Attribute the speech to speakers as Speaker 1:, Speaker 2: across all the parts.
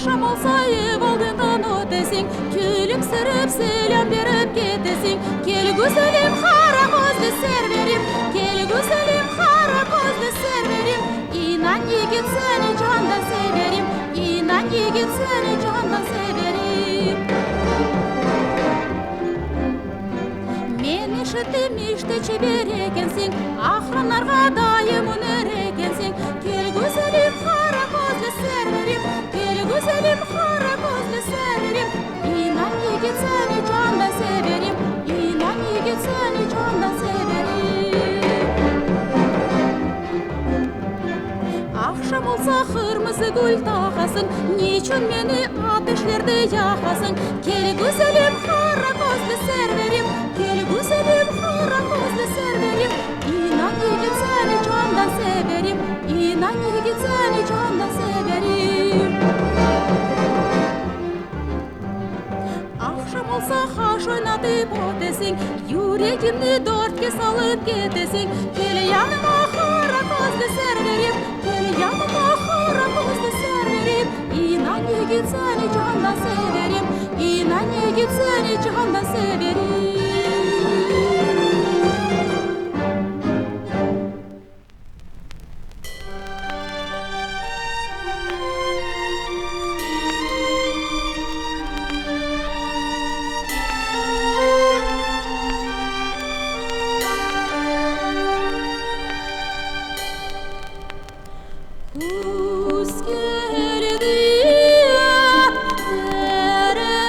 Speaker 1: Akşam olsa ev aldından ötesin, gülümsürüp selam verip ketesin. Gel güzelim kara gözlü serverim, gel güzelim kara gözlü serverim. İnan yigit seni candan severim, inan yigit seni candan severim. Men işittim işte çeber ekensin, ahranlarga daim öner ekensin. Gel güzelim kara gözlü serverim, gel güzelim kara gözlü serverim. İnan yigit seni candan severim, inan yigit seni candan severim. Akşam olsa kırmızı gül takasın, niçin beni ateşlerde yakasın? Gel güzelim kara gözlü serverim, gel güzelim kara gözlü serverim. İnan yigit seni candan severim, inan yigit seni candan severim. Akşam olsa haş oynatıp ötesin, yüreğimni dörtge salıp ketesin. Gel yanıma kara gözlü serverim, gel yanıma kara gözlü serverim. İnan yigit seni candan severim, inan yigit seni candan severim. Kuz geldi ya, tereklerini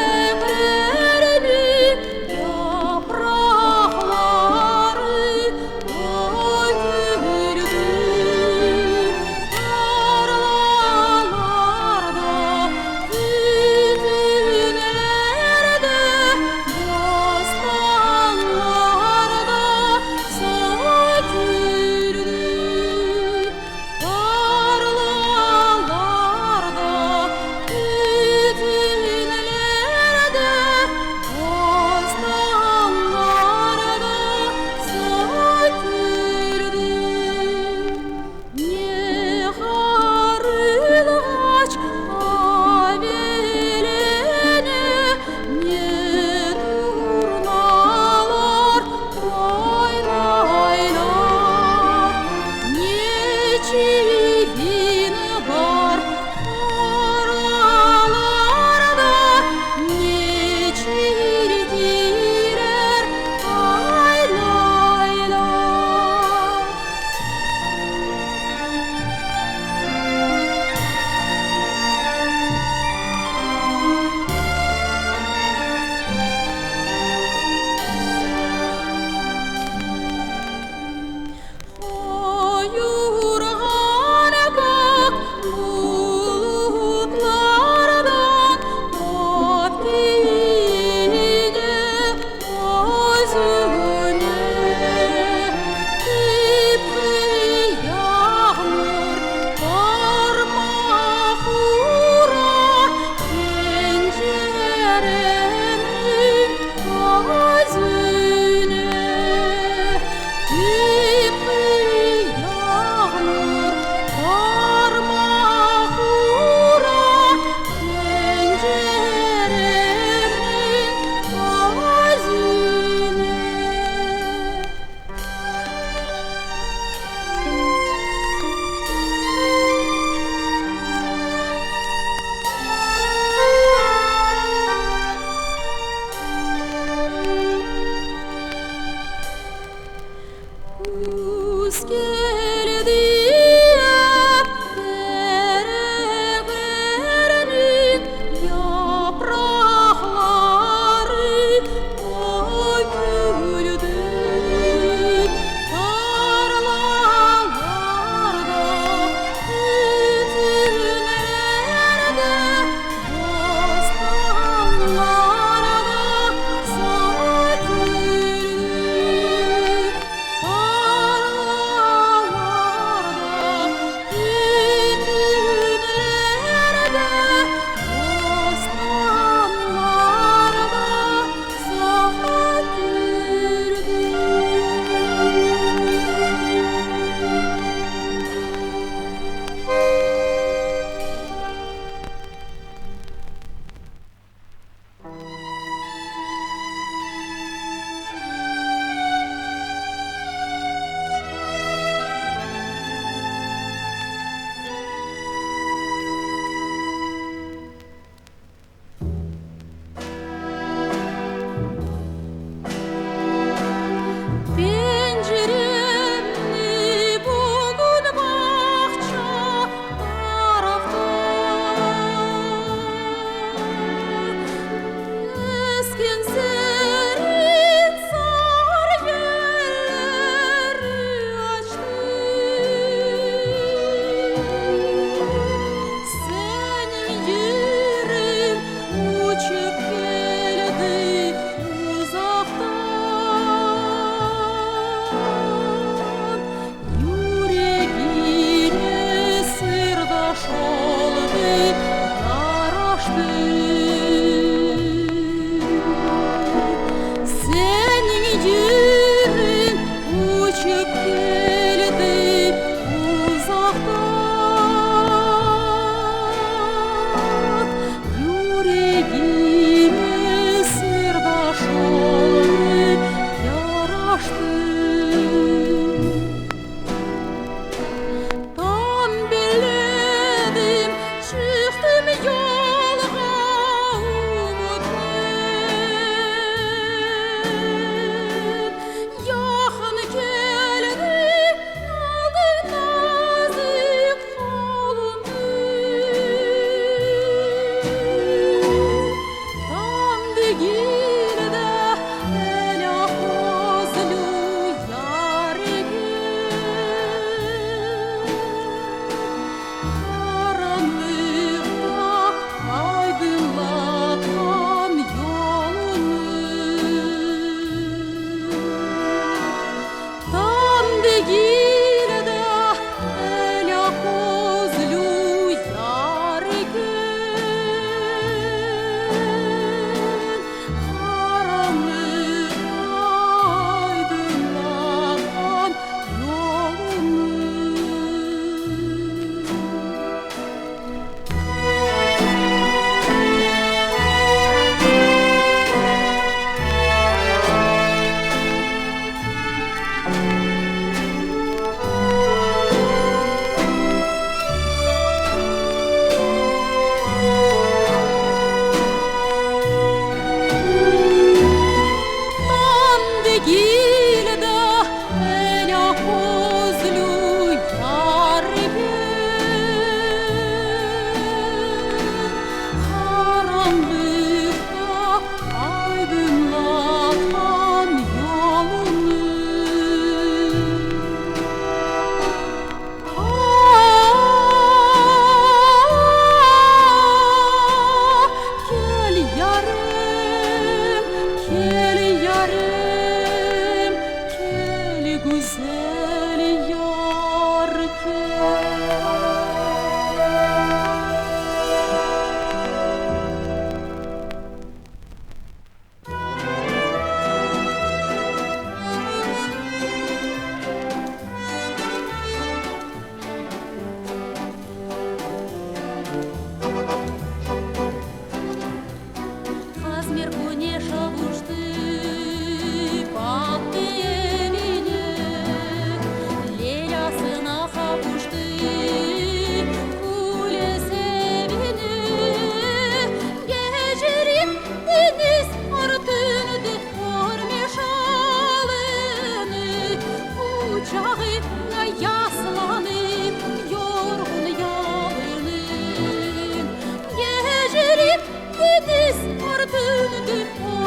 Speaker 1: түнді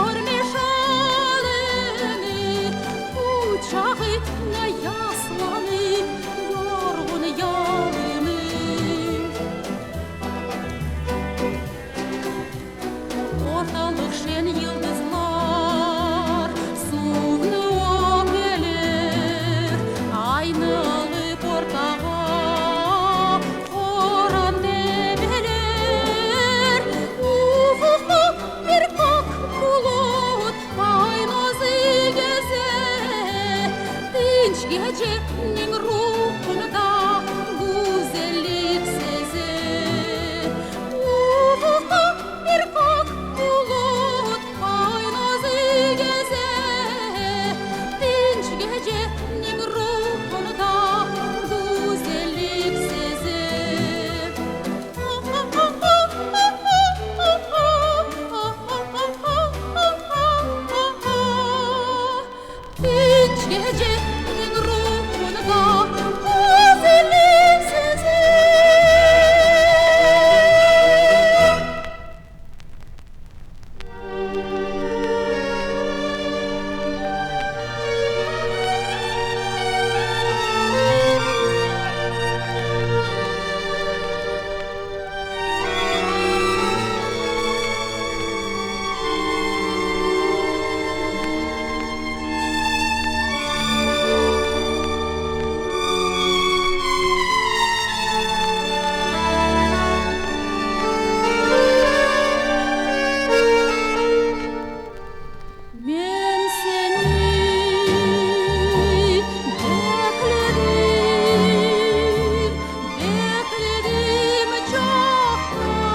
Speaker 1: ормешалыны, Учағытна ясланы, Yorgun yalını. Ortalık şen yıldızlar, Suvnu gelir, Aynalı portağa, Oran debeler. Ufukta bir kok bulut, Paynozı gezer, Dinç gecenin ruhunda güzellik sezer. Ufukta bir kok bulut, Paynozı gezer, Dinç gecenin ruhunda güzellik sezer. Dinç gecenin ruhunda güzellik sezer. Men seni bekledim çoktan.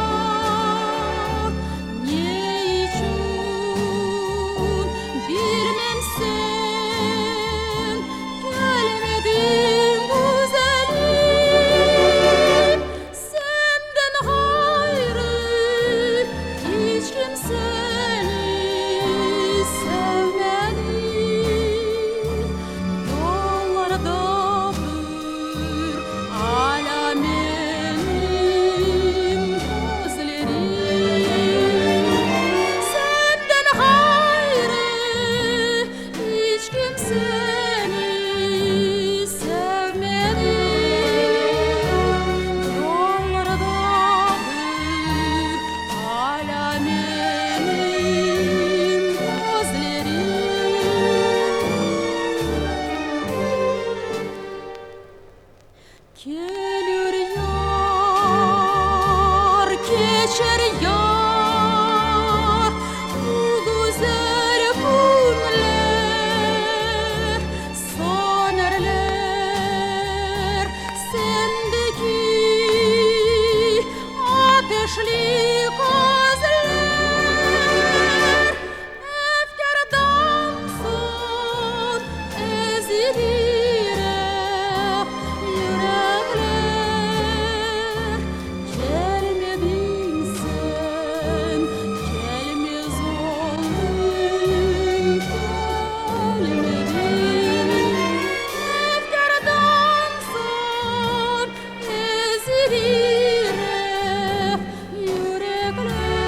Speaker 1: Ne için bilmem sen gelmedin güzelim. Senden gayrı hiç kimseni sevmedim. Yollardadır hala benim gözlerim. Senden gayrı hiç kimseni sevmedim. Yollardadır hala benim gözlerim. Gelir yar, geçer yar, bu güzel günler, sönerler sendeki ateşli gözler. Efkardan son ezilir yürekler. Gelmedin sen, gelmez oldun, gelmedin. Efkardan son ezilir yürekler.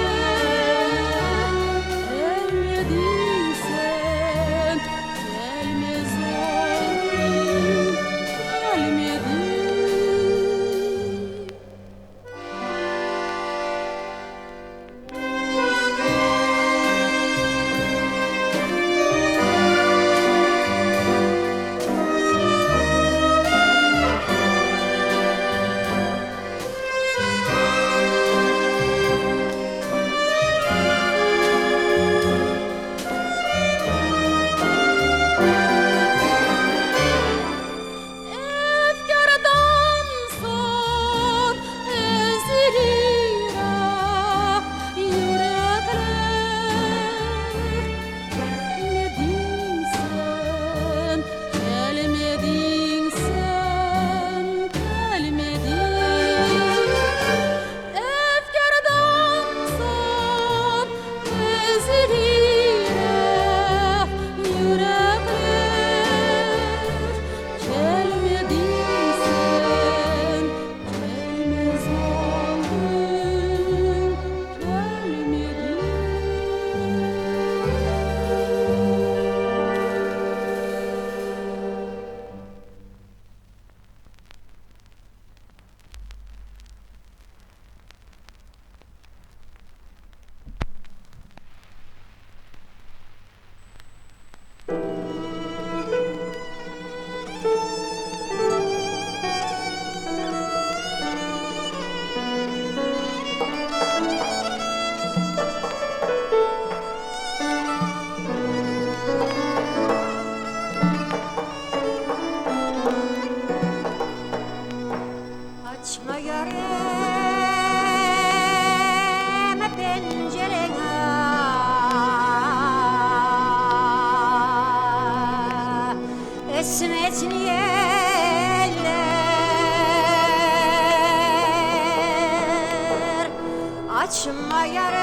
Speaker 2: Açma yarem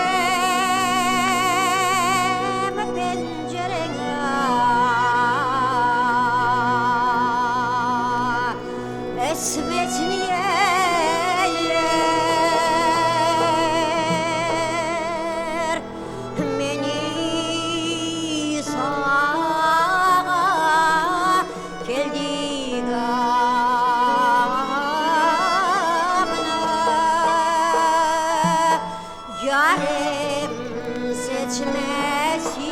Speaker 2: pencereni, esmet niyeler meni sağa keldi gamına. Yarem seçmesin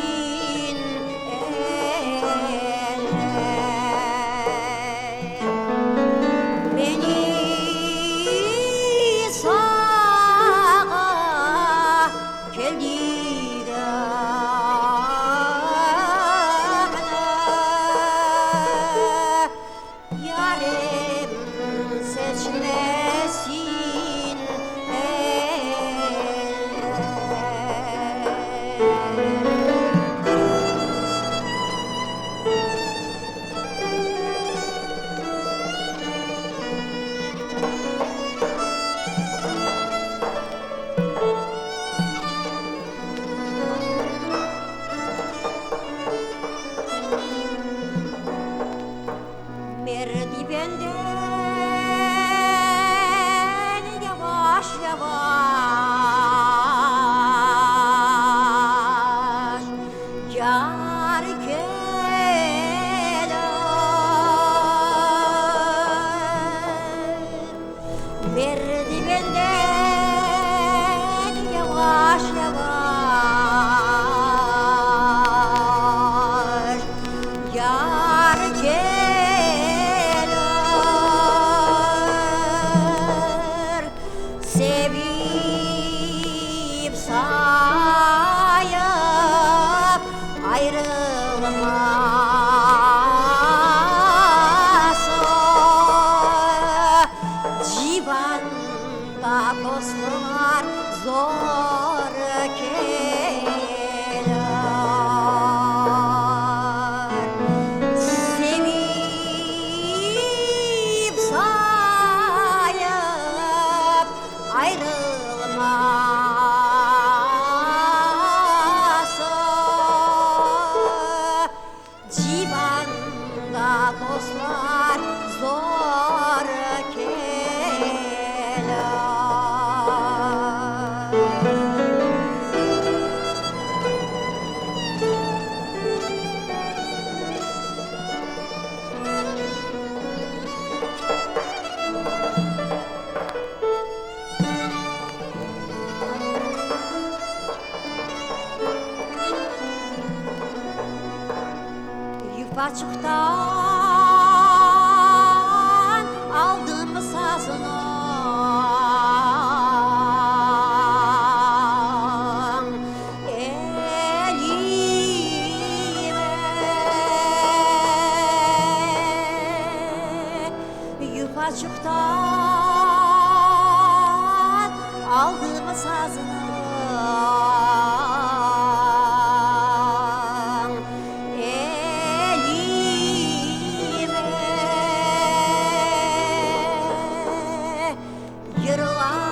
Speaker 2: eller beni sağa keldi gamına. Yarem seçmesin merdivenden yavaş yavaş yar gelir. Merdivenden yavaş yavaş yar gelir. Sevip sayıp ayrılması civanda dostlar zor gelir. Sevip sayıp ayrılması civanda dostlar zor gelir. Yufacıktan aldım sazını, elime yufacıktan aldım sazını, yırlay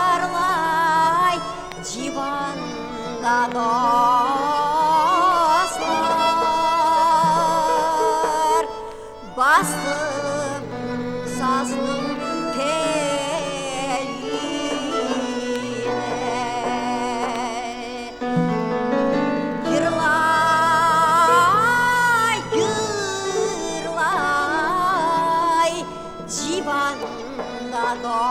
Speaker 2: yırlay civanda dostlar bastım sazının teline. Yırlay yırlay civanda dostlar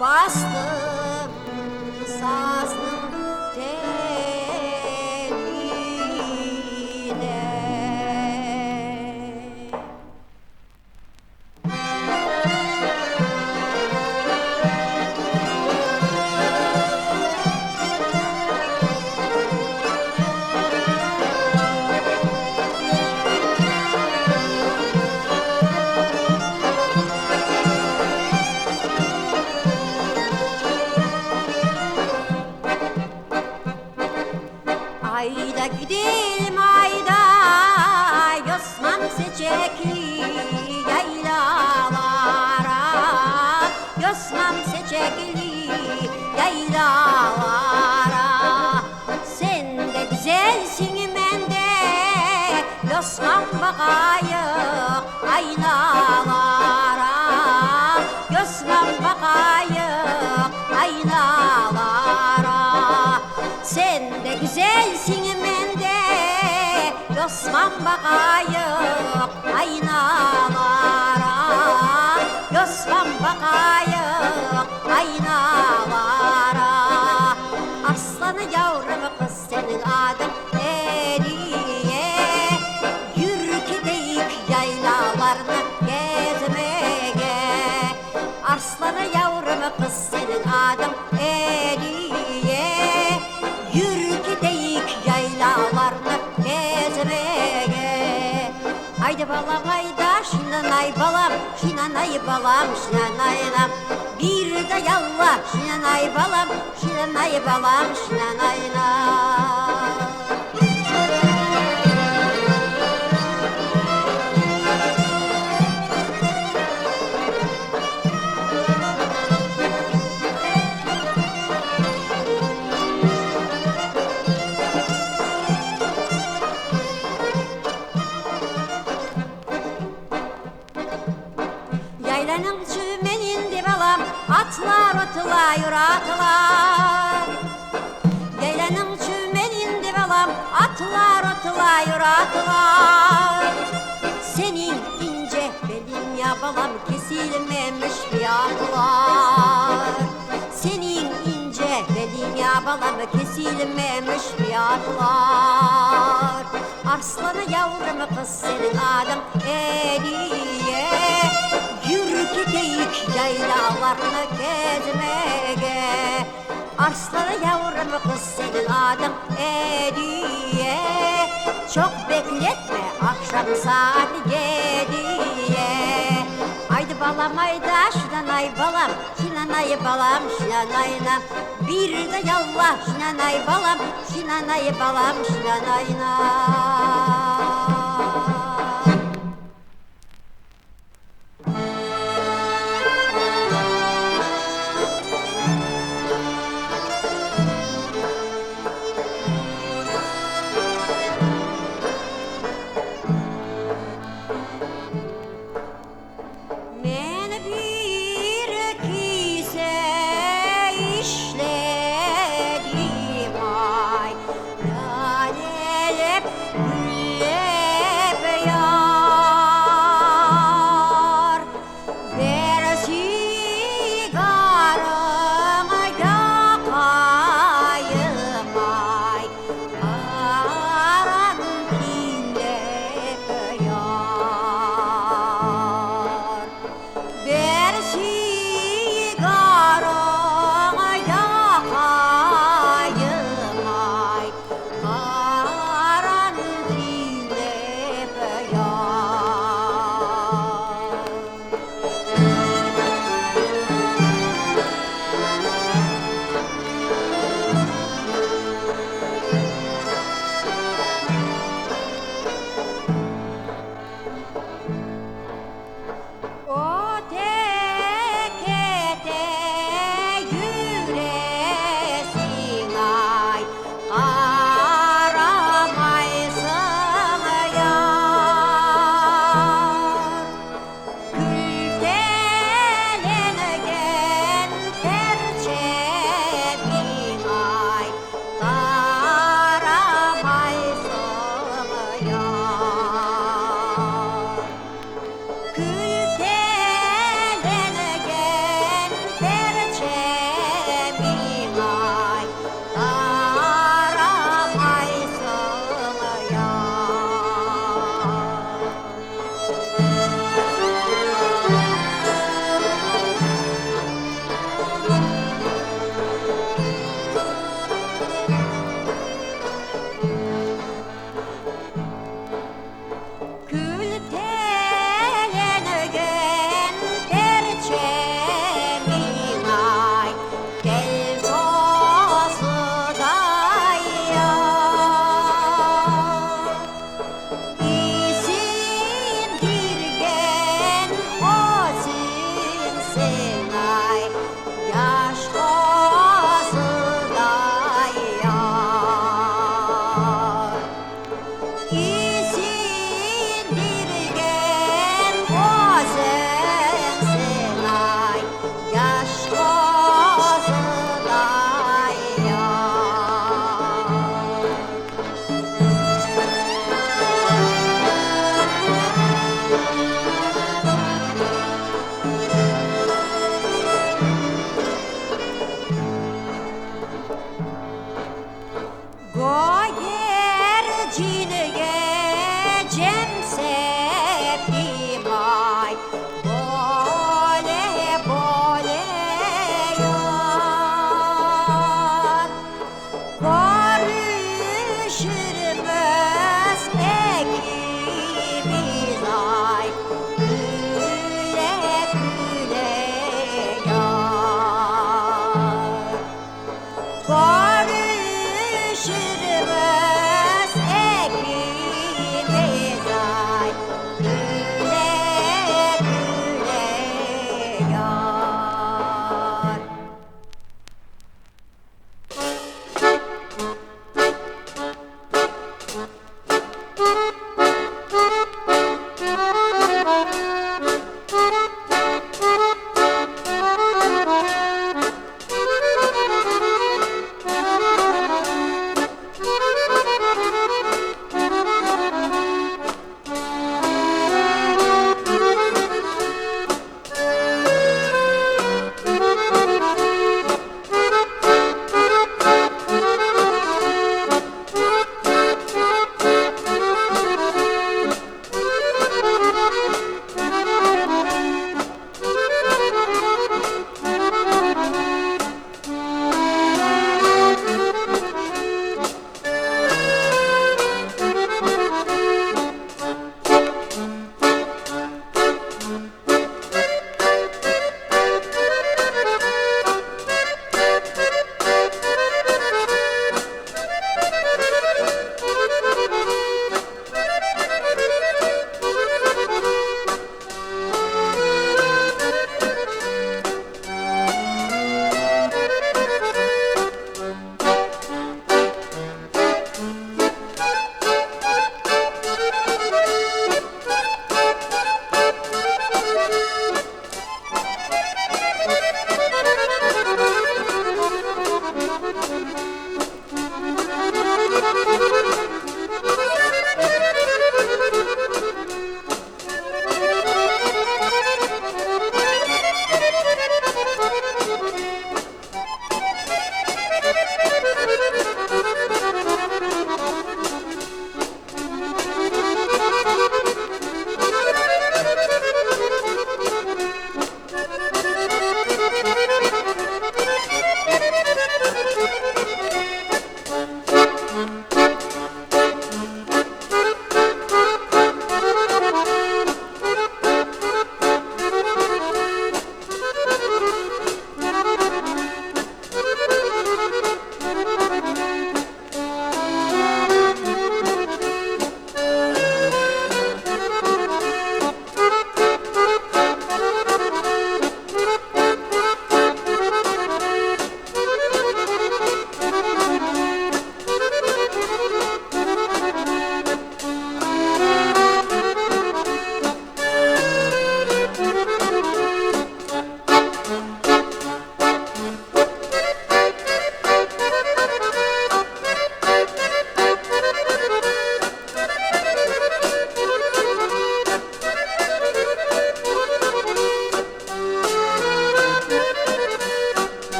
Speaker 2: bastım sazının teline. Ayda gidelim ayda, yosmam seçekli. bakayım aynalara, Osman bakayım aynalara. Sen de güzelsin men de Osman bakayım aynalara, Osman bakayım aynalara. Aslanı yavrum kız senin adın Eliye, yürü gideyik yaylalarını gezmeye. Aslanı yavrum kız senin adın Eliye, yürü gideyik yaylalarını gezmeye. Haydi balam hayda şinanay balam, şinanay balam, şinanayna. Bir de yallah şinanay balam, şinanay balam, şinanayna. Yaylanın çümeninde balam, atlar otlayır atlar. Yaylanın çümeninde balam, atlar otlayır atlar. Senin ince belin ya balam, kesilmemiş fiyatlar. Senin ince belin ya balam, kesilmemiş fiyatlar. Arslanı yavrum kız senin adın Eliye, yürü gideyik yaylalarını gezmeye. Arslanı yavrum kız senin adın Eliye, çok bekletme akşam saat 7'ye. Haydi balam hayda şinanay balam, şinanay balam, şinanayna. Bir de yallah şinanay balam, şinanay balam, şinanayna.